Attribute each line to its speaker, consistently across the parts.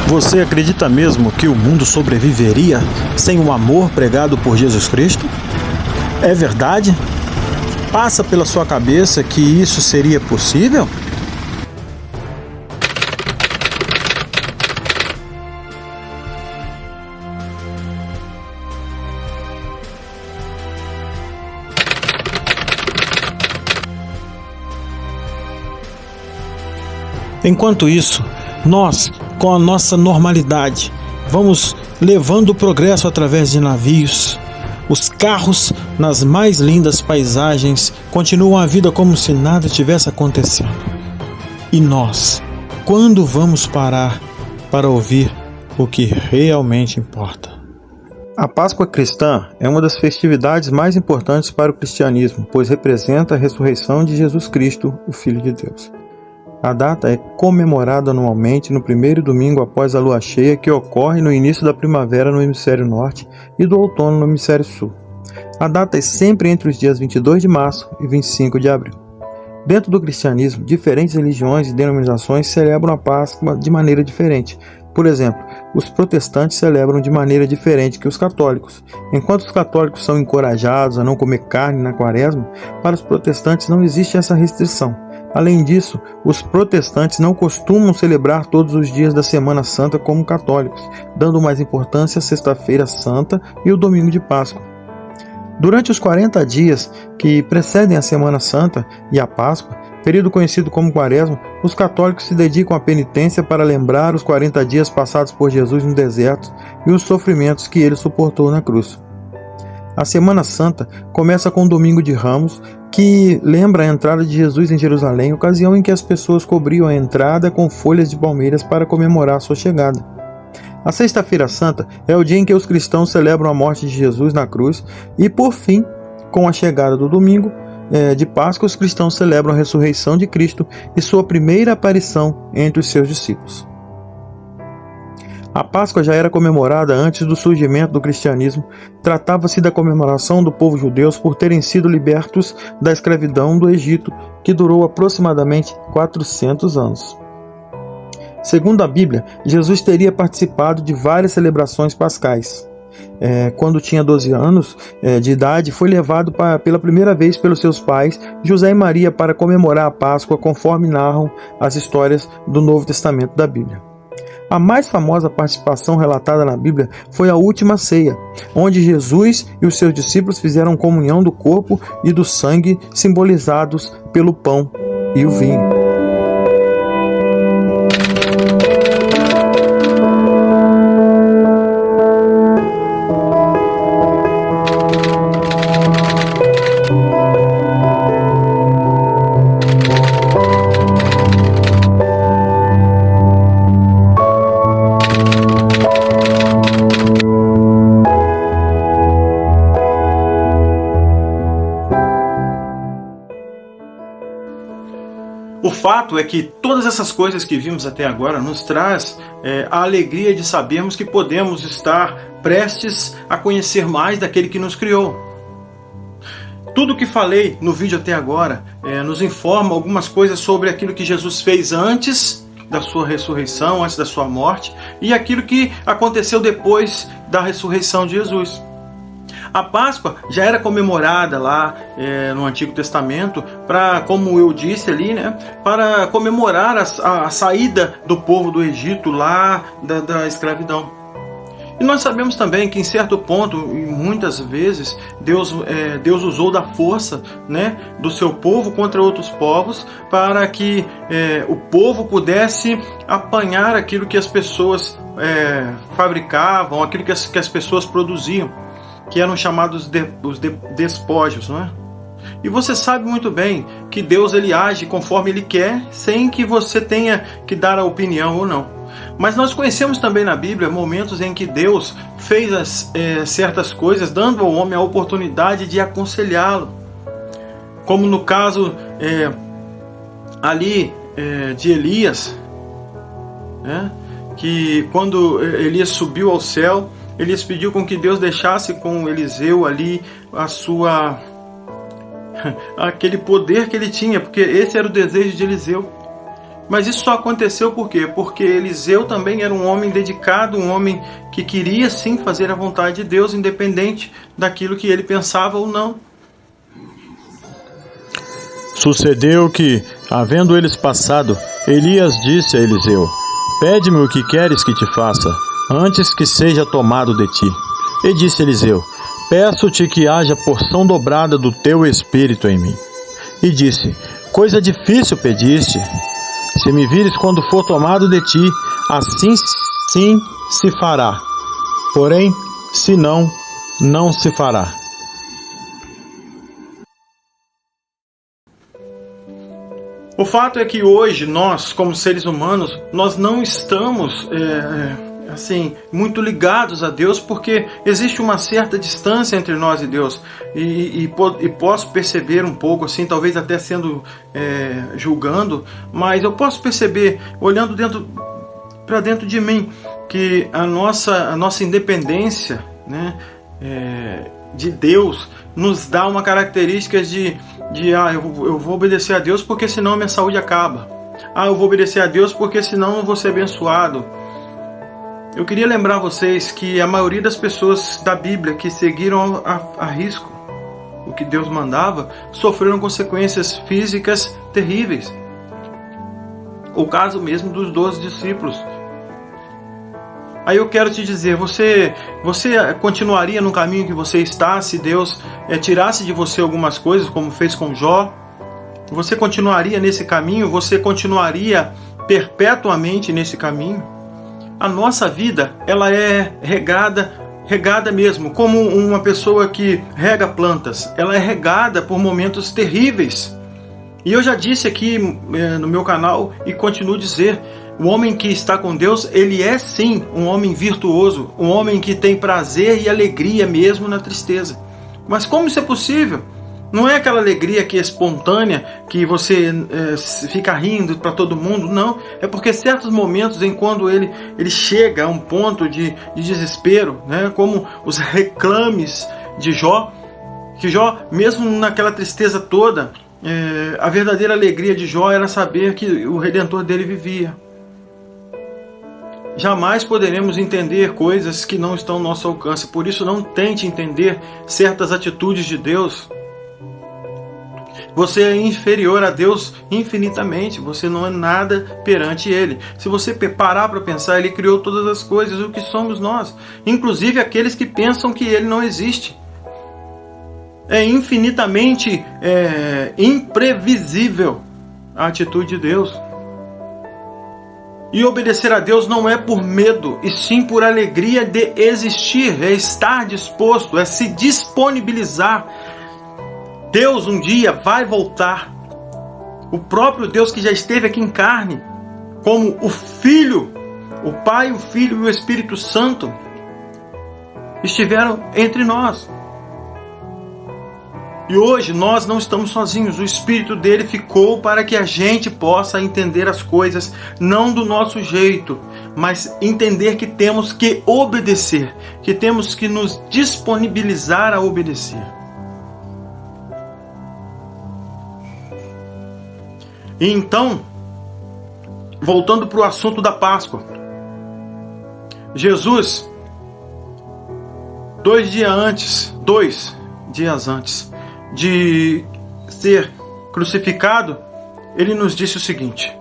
Speaker 1: Você acredita mesmo que o mundo sobreviveria sem o amor pregado por Jesus Cristo? É verdade? Passa pela sua cabeça que isso seria possível? Enquanto isso, nós, com a nossa normalidade, vamos levando o progresso através de navios. Os carros, nas mais lindas paisagens, continuam a vida como se nada tivesse acontecendo. E nós, quando vamos parar para ouvir o que realmente importa? A Páscoa cristã é uma das festividades mais importantes para o cristianismo, pois representa a ressurreição de Jesus Cristo, o Filho de Deus. A data é comemorada anualmente no primeiro domingo após a lua cheia, que ocorre no início da primavera no hemisfério norte e do outono no hemisfério sul. A data é sempre entre os dias 22 de março e 25 de abril. Dentro do cristianismo, diferentes religiões e denominações celebram a Páscoa de maneira diferente. Por exemplo, os protestantes celebram de maneira diferente que os católicos. Enquanto os católicos são encorajados a não comer carne na quaresma, para os protestantes não existe essa restrição. Além disso, os protestantes não costumam celebrar todos os dias da Semana Santa como católicos, dando mais importância à Sexta-feira Santa e o Domingo de Páscoa. Durante os 40 dias que precedem a Semana Santa e a Páscoa, período conhecido como Quaresma, os católicos se dedicam à penitência para lembrar os 40 dias passados por Jesus no deserto e os sofrimentos que ele suportou na cruz. A Semana Santa começa com o Domingo de Ramos, que lembra a entrada de Jesus em Jerusalém, ocasião em que as pessoas cobriam a entrada com folhas de palmeiras para comemorar sua chegada. A Sexta-feira Santa é o dia em que os cristãos celebram a morte de Jesus na cruz e, por fim, com a chegada do domingo de Páscoa, os cristãos celebram a ressurreição de Cristo e sua primeira aparição entre os seus discípulos. A Páscoa já era comemorada antes do surgimento do cristianismo. Tratava-se da comemoração do povo judeu por terem sido libertos da escravidão do Egito, que durou aproximadamente 400 anos. Segundo a Bíblia, Jesus teria participado de várias celebrações pascais. Quando tinha 12 anos de idade, foi levado pela primeira vez pelos seus pais, José e Maria, para comemorar a Páscoa, conforme narram as histórias do Novo Testamento da Bíblia. A mais famosa participação relatada na Bíblia foi a última ceia, onde Jesus e os seus discípulos fizeram comunhão do corpo e do sangue, simbolizados pelo pão e o vinho. O fato é que todas essas coisas que vimos até agora nos traz a alegria de sabermos que podemos estar prestes a conhecer mais daquele que nos criou. Tudo o que falei no vídeo até agora nos informa algumas coisas sobre aquilo que Jesus fez antes da sua ressurreição, antes da sua morte, e aquilo que aconteceu depois da ressurreição de Jesus. A Páscoa já era comemorada lá no Antigo Testamento, como eu disse ali, para comemorar a saída do povo do Egito lá da escravidão. E nós sabemos também que em certo ponto, e muitas vezes, Deus usou da força do seu povo contra outros povos para que o povo pudesse apanhar aquilo que as pessoas fabricavam, aquilo que as pessoas produziam, que eram chamados os despojos, não é? E você sabe muito bem que Deus ele age conforme Ele quer, sem que você tenha que dar a opinião ou não. Mas nós conhecemos também na Bíblia momentos em que Deus fez certas coisas, dando ao homem a oportunidade de aconselhá-lo. Como no caso de Elias, que quando Elias subiu ao céu, Elias pediu com que Deus deixasse com Eliseu ali aquele poder que ele tinha, porque esse era o desejo de Eliseu. Mas isso só aconteceu por quê? Porque Eliseu também era um homem dedicado, um homem que queria sim fazer a vontade de Deus, independente daquilo que ele pensava ou não.
Speaker 2: Sucedeu que, havendo eles passado, Elias disse a Eliseu: Pede-me o que queres que te faça, antes que seja tomado de ti. E disse Eliseu: Peço-te que haja porção dobrada do teu espírito em mim. E disse: Coisa difícil pediste. Se me vires quando for tomado de ti, assim sim se fará. Porém, se não, não se fará.
Speaker 1: O fato é que hoje nós, como seres humanos, nós não estamos assim muito ligados a Deus, porque existe uma certa distância entre nós e Deus. E posso perceber um pouco, assim, talvez até sendo julgando, mas eu posso perceber, olhando para dentro de mim, que a nossa independência, né, de Deus nos dá uma característica de eu vou obedecer a Deus porque senão a minha saúde acaba. Eu vou obedecer a Deus porque senão eu vou ser abençoado. Eu queria lembrar vocês que a maioria das pessoas da Bíblia que seguiram a risco o que Deus mandava, sofreram consequências físicas terríveis. O caso mesmo dos 12 discípulos. Aí eu quero te dizer, você continuaria no caminho que você está se Deus tirasse de você algumas coisas, como fez com Jó? Você continuaria nesse caminho? Você continuaria perpetuamente nesse caminho? A nossa vida, ela é regada mesmo, como uma pessoa que rega plantas. Ela é regada por momentos terríveis. E eu já disse aqui no meu canal e continuo a dizer, o homem que está com Deus, ele é sim um homem virtuoso, um homem que tem prazer e alegria mesmo na tristeza. Mas como isso é possível? Não é aquela alegria que é espontânea, que você fica rindo para todo mundo, não. É porque certos momentos em quando ele chega a um ponto de desespero, né, como os reclames de Jó, que Jó, mesmo naquela tristeza toda, a verdadeira alegria de Jó era saber que o Redentor dele vivia. Jamais poderemos entender coisas que não estão ao nosso alcance. Por isso, não tente entender certas atitudes de Deus. Você é inferior a Deus infinitamente. Você não é nada perante Ele. Se você parar para pensar, Ele criou todas as coisas, o que somos nós. Inclusive aqueles que pensam que Ele não existe. É infinitamente imprevisível a atitude de Deus. E obedecer a Deus não é por medo, e sim por alegria de existir, é estar disposto, é se disponibilizar. Deus um dia vai voltar. O próprio Deus que já esteve aqui em carne, como o Filho, o Pai, o Filho e o Espírito Santo, estiveram entre nós. E hoje nós não estamos sozinhos, o Espírito dele ficou para que a gente possa entender as coisas, não do nosso jeito, mas entender que temos que obedecer, que temos que nos disponibilizar a obedecer. E então, voltando para o assunto da Páscoa, Jesus, 2 dias antes de ser crucificado, ele nos disse o seguinte: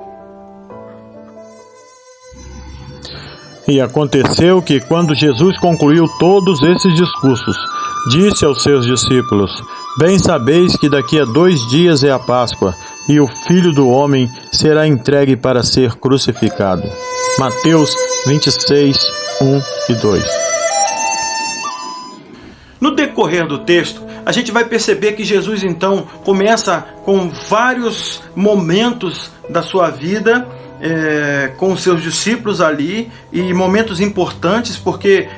Speaker 2: E aconteceu que, quando Jesus concluiu todos esses discursos, disse aos seus discípulos: Bem sabeis que daqui a 2 dias é a Páscoa, e o Filho do Homem será entregue para ser crucificado. Mateus 26, 1 e 2.
Speaker 1: No decorrer do texto, a gente vai perceber que Jesus então começa com vários momentos da sua vida, com os seus discípulos ali, e momentos importantes porque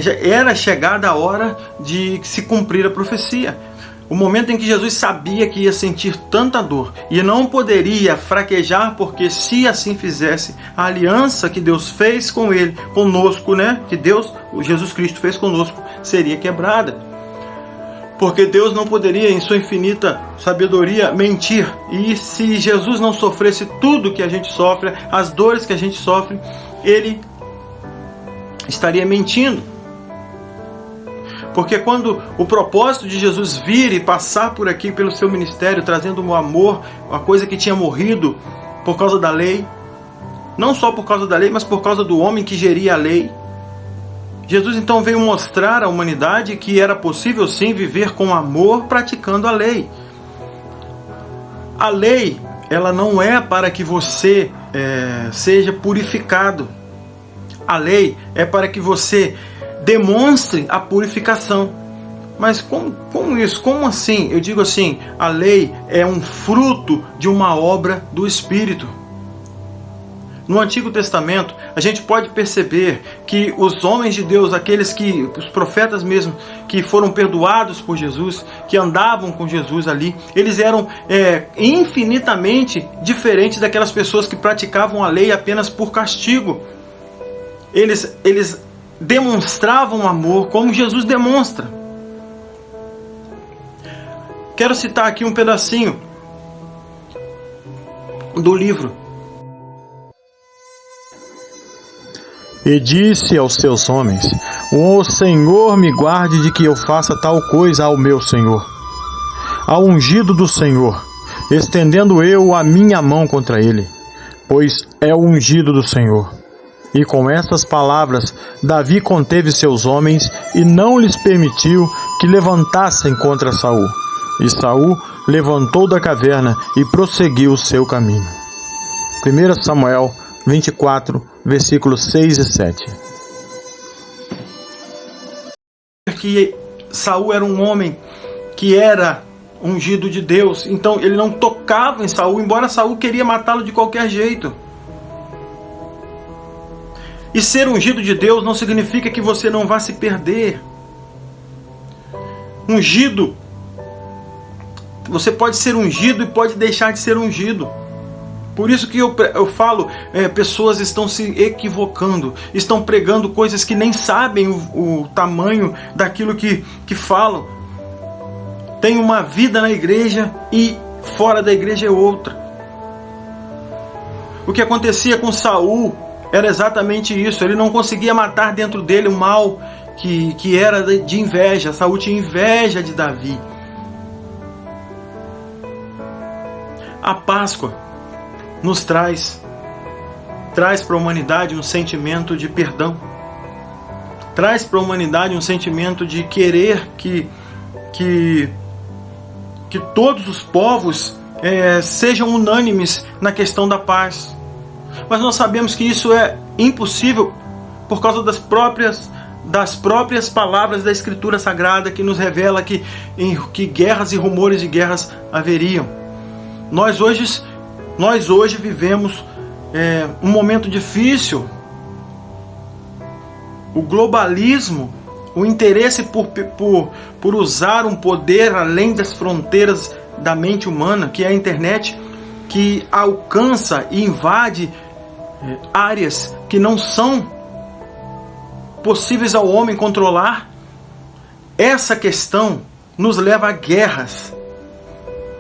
Speaker 1: já era chegada a hora de se cumprir a profecia. O momento em que Jesus sabia que ia sentir tanta dor e não poderia fraquejar, porque se assim fizesse, a aliança que Deus fez com ele, conosco, né, que Jesus Cristo fez conosco, seria quebrada. Porque Deus não poderia, em sua infinita sabedoria, mentir. E se Jesus não sofresse tudo que a gente sofre, as dores que a gente sofre, Ele estaria mentindo. Porque quando o propósito de Jesus vir e passar por aqui pelo seu ministério, trazendo o amor, uma coisa que tinha morrido por causa da lei, não só por causa da lei, mas por causa do homem que geria a lei, Jesus então veio mostrar à humanidade que era possível sim viver com amor praticando a lei. A lei, ela não é para que você seja purificado. A lei é para que você demonstre a purificação. Mas como isso? Como assim? Eu digo assim, a lei é um fruto de uma obra do Espírito. No Antigo Testamento, a gente pode perceber que os homens de Deus, os profetas mesmo, que foram perdoados por Jesus, que andavam com Jesus ali, eles eram infinitamente diferentes daquelas pessoas que praticavam a lei apenas por castigo. Eles demonstravam amor como Jesus demonstra. Quero citar aqui um pedacinho do livro.
Speaker 2: E disse aos seus homens: o Senhor me guarde de que eu faça tal coisa ao meu Senhor, ao ungido do Senhor, estendendo eu a minha mão contra ele, pois é o ungido do Senhor. E com estas palavras, Davi conteve seus homens e não lhes permitiu que levantassem contra Saul. E Saul levantou da caverna e prosseguiu o seu caminho. 1 Samuel 24, versículos 6 e 7.
Speaker 1: Que Saul era um homem que era ungido de Deus, então ele não tocava em Saul, embora Saul queria matá-lo de qualquer jeito. E ser ungido de Deus não significa que você não vá se perder. Ungido, você pode ser ungido e pode deixar de ser ungido. Por isso que eu falo, pessoas estão se equivocando, estão pregando coisas que nem sabem o tamanho daquilo que falam. Tem uma vida na igreja e fora da igreja é outra. O que acontecia com Saul era exatamente isso. Ele não conseguia matar dentro dele o mal que era de inveja. Saul tinha inveja de Davi. A Páscoa nos traz para a humanidade um sentimento de perdão, traz para a humanidade um sentimento de querer que todos os povos sejam unânimes na questão da paz. Mas nós sabemos que isso é impossível por causa das próprias palavras da Escritura Sagrada, que nos revela que guerras e rumores de guerras haveriam. Nós hoje vivemos um momento difícil. O globalismo, o interesse por usar um poder além das fronteiras da mente humana, que é a internet, que alcança e invade áreas que não são possíveis ao homem controlar. Essa questão nos leva a guerras.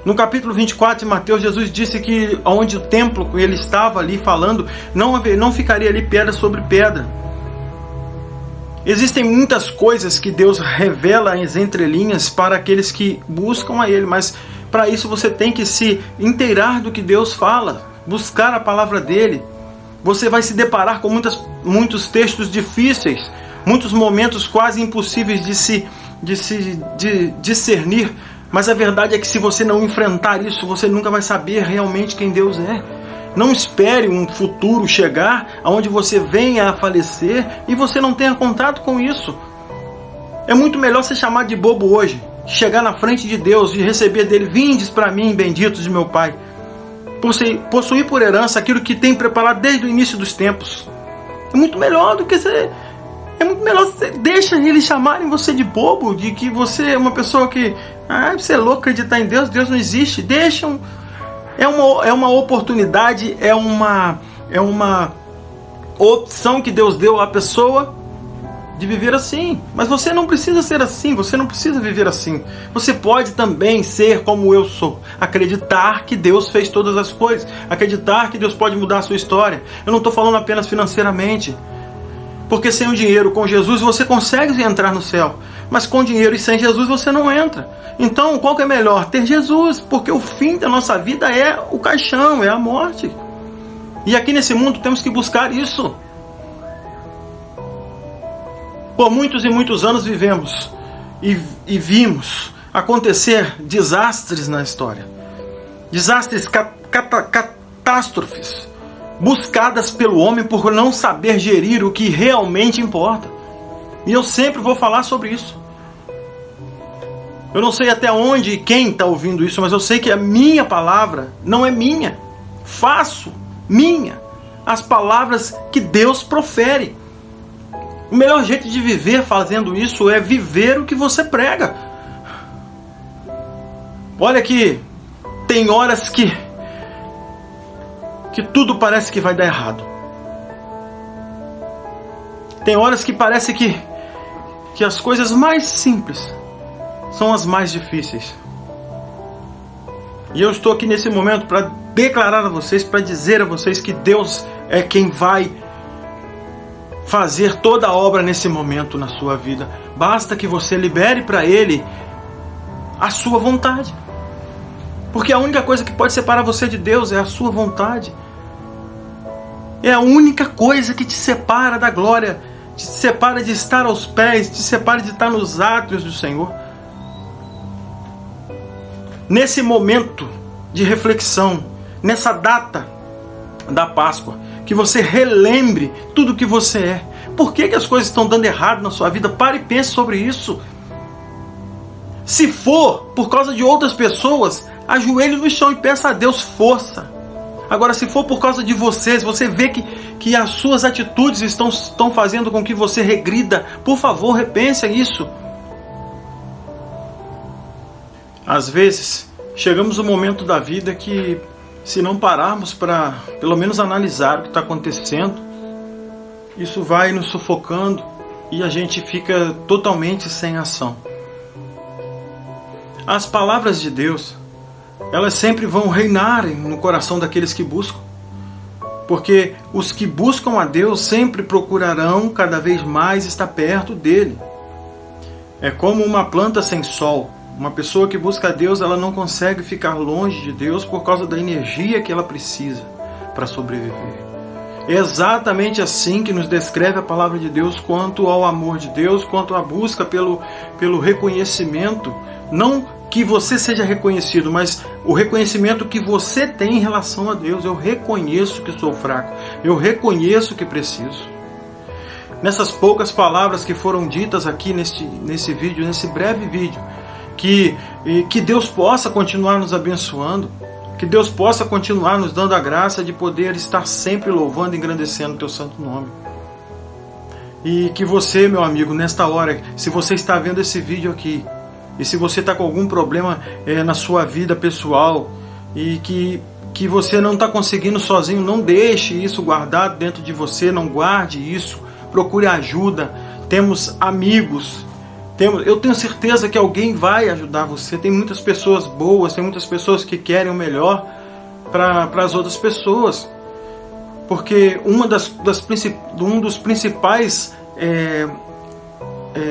Speaker 1: No capítulo 24 de Mateus, Jesus disse que onde o templo ele estava ali falando, não ficaria ali pedra sobre pedra. Existem muitas coisas que Deus revela às entrelinhas para aqueles que buscam a Ele, mas para isso você tem que se inteirar do que Deus fala, buscar a palavra dEle. Você vai se deparar com muitos textos difíceis, muitos momentos quase impossíveis de se discernir. Mas a verdade é que se você não enfrentar isso, você nunca vai saber realmente quem Deus é. Não espere um futuro chegar onde você venha a falecer e você não tenha contato com isso. É muito melhor ser chamado de bobo hoje, chegar na frente de Deus e receber dele: vindes para mim, benditos de meu Pai. Possuir por herança aquilo que tem preparado desde o início dos tempos. É muito melhor do que você... É muito melhor você deixa eles chamarem você de bobo, de que você é uma pessoa que... você é louco acreditar em Deus, Deus não existe. Deixam. É uma oportunidade, é uma opção que Deus deu à pessoa de viver assim. Mas você não precisa ser assim, você não precisa viver assim. Você pode também ser como eu sou. Acreditar que Deus fez todas as coisas. Acreditar que Deus pode mudar a sua história. Eu não estou falando apenas financeiramente. Porque sem o dinheiro, com Jesus, você consegue entrar no céu. Mas com dinheiro e sem Jesus, você não entra. Então, qual que é melhor? Ter Jesus. Porque o fim da nossa vida é o caixão, é a morte. E aqui nesse mundo temos que buscar isso. Por muitos e muitos anos vivemos e vimos acontecer desastres na história. Desastres, catástrofes, buscadas pelo homem por não saber gerir o que realmente importa. E eu sempre vou falar sobre isso. Eu não sei até onde e quem está ouvindo isso, mas eu sei que a minha palavra não é minha. Faço minha as palavras que Deus profere. O melhor jeito de viver fazendo isso é viver o que você prega. Olha que tem horas que tudo parece que vai dar errado. Tem horas que parece que as coisas mais simples são as mais difíceis. E eu estou aqui nesse momento para declarar a vocês, para dizer a vocês que Deus é quem vai fazer toda a obra nesse momento na sua vida. Basta que você libere para Ele a sua vontade. Porque a única coisa que pode separar você de Deus é a sua vontade. É a única coisa que te separa da glória, te separa de estar aos pés, te separa de estar nos átrios do Senhor. Nesse momento de reflexão, nessa data da Páscoa, que você relembre tudo o que você é. Por que as coisas estão dando errado na sua vida? Pare e pense sobre isso. Se for por causa de outras pessoas, ajoelhe no chão e peça a Deus força. Agora, se for por causa de você, se você vê que as suas atitudes estão fazendo com que você regrida, por favor, repense isso. Às vezes, chegamos no momento da vida que, se não pararmos para pelo menos analisar o que está acontecendo, isso vai nos sufocando e a gente fica totalmente sem ação. As palavras de Deus, elas sempre vão reinar no coração daqueles que buscam. Porque os que buscam a Deus sempre procurarão cada vez mais estar perto dele. É como uma planta sem sol. Uma pessoa que busca a Deus, ela não consegue ficar longe de Deus por causa da energia que ela precisa para sobreviver. É exatamente assim que nos descreve a palavra de Deus quanto ao amor de Deus, quanto à busca pelo reconhecimento. Não que você seja reconhecido, mas o reconhecimento que você tem em relação a Deus. Eu reconheço que sou fraco, eu reconheço que preciso. Nessas poucas palavras que foram ditas aqui nesse vídeo, nesse breve vídeo, que Deus possa continuar nos abençoando, que Deus possa continuar nos dando a graça de poder estar sempre louvando e engrandecendo o teu santo nome. E que você, meu amigo, nesta hora, se você está vendo esse vídeo aqui, e se você está com algum problema na sua vida pessoal, e que você não está conseguindo sozinho, não deixe isso guardado dentro de você, não guarde isso, procure ajuda. Temos amigos, eu tenho certeza que alguém vai ajudar você. Tem muitas pessoas boas, tem muitas pessoas que querem o melhor para as outras pessoas. Porque um dos principais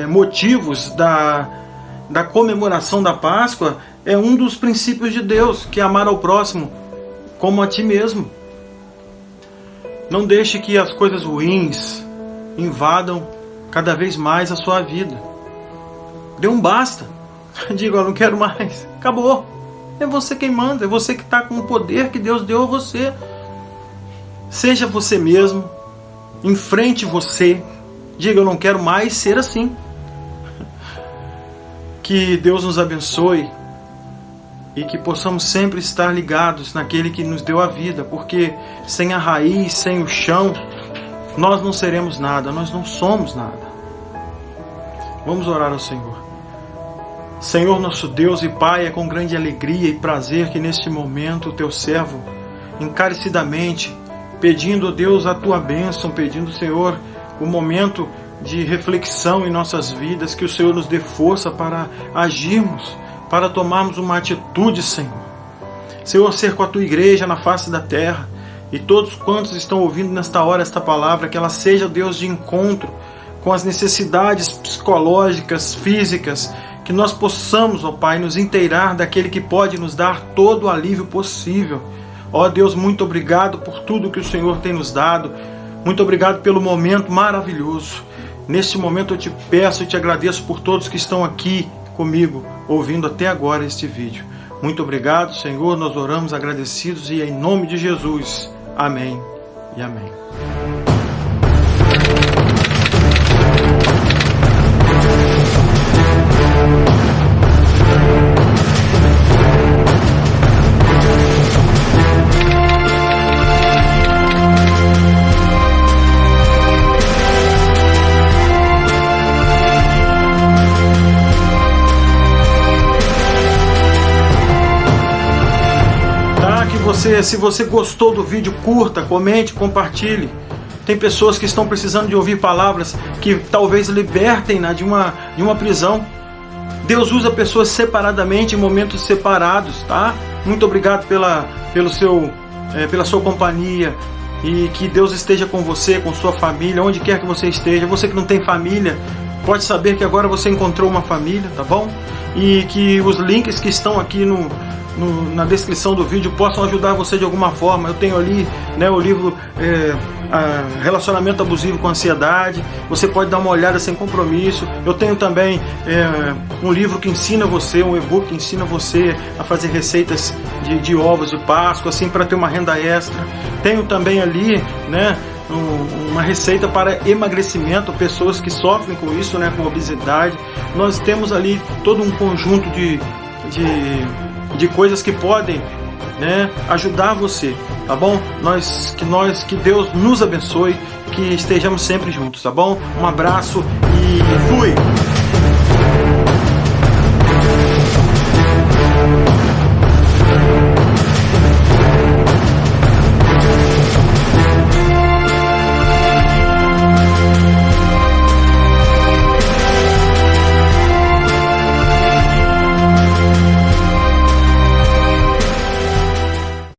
Speaker 1: motivos da comemoração da Páscoa é um dos princípios de Deus, que é amar ao próximo como a ti mesmo. Não deixe que as coisas ruins invadam cada vez mais a sua vida. Dê um basta. Diga, eu não quero mais. Acabou. É você quem manda. É você que está com o poder que Deus deu a você. Seja você mesmo. Enfrente você. Diga, eu não quero mais ser assim. Que Deus nos abençoe. E que possamos sempre estar ligados naquele que nos deu a vida. Porque sem a raiz, sem o chão, nós não seremos nada. Nós não somos nada. Vamos orar ao Senhor. Senhor nosso Deus e Pai, é com grande alegria e prazer que neste momento o teu servo, encarecidamente, pedindo, Deus, a tua bênção, pedindo, Senhor, o momento de reflexão em nossas vidas, que o Senhor nos dê força para agirmos, para tomarmos uma atitude, Senhor. Senhor, ser com a Tua igreja na face da terra, e todos quantos estão ouvindo nesta hora esta palavra, que ela seja, Deus, de encontro com as necessidades psicológicas, físicas, que nós possamos, ó Pai, nos inteirar daquele que pode nos dar todo o alívio possível. Ó Deus, muito obrigado por tudo que o Senhor tem nos dado, muito obrigado pelo momento maravilhoso. Neste momento eu te peço e te agradeço por todos que estão aqui comigo, ouvindo até agora este vídeo. Muito obrigado, Senhor, nós oramos agradecidos e em nome de Jesus. Amém e amém. Se você gostou do vídeo, curta, comente, compartilhe. Tem pessoas que estão precisando de ouvir palavras que talvez libertem de uma prisão. Deus usa pessoas separadamente em momentos separados, tá? Muito obrigado pela sua companhia, e que Deus esteja com você, com sua família, onde quer que você esteja. Você que não tem família, pode saber que agora você encontrou uma família, tá bom? E que os links que estão aqui na descrição do vídeo possam ajudar você de alguma forma. Eu tenho ali, né, o livro Relacionamento Abusivo com Ansiedade. Você pode dar uma olhada sem compromisso. Eu tenho também um livro que ensina você, um e-book que ensina você a fazer receitas de ovos de Páscoa, assim, para ter uma renda extra. Tenho também ali, né, uma receita para emagrecimento, pessoas que sofrem com isso, né, com obesidade. Nós temos ali todo um conjunto de coisas que podem, né, ajudar você, tá bom? Que Deus nos abençoe, que estejamos sempre juntos, tá bom? Um abraço e fui!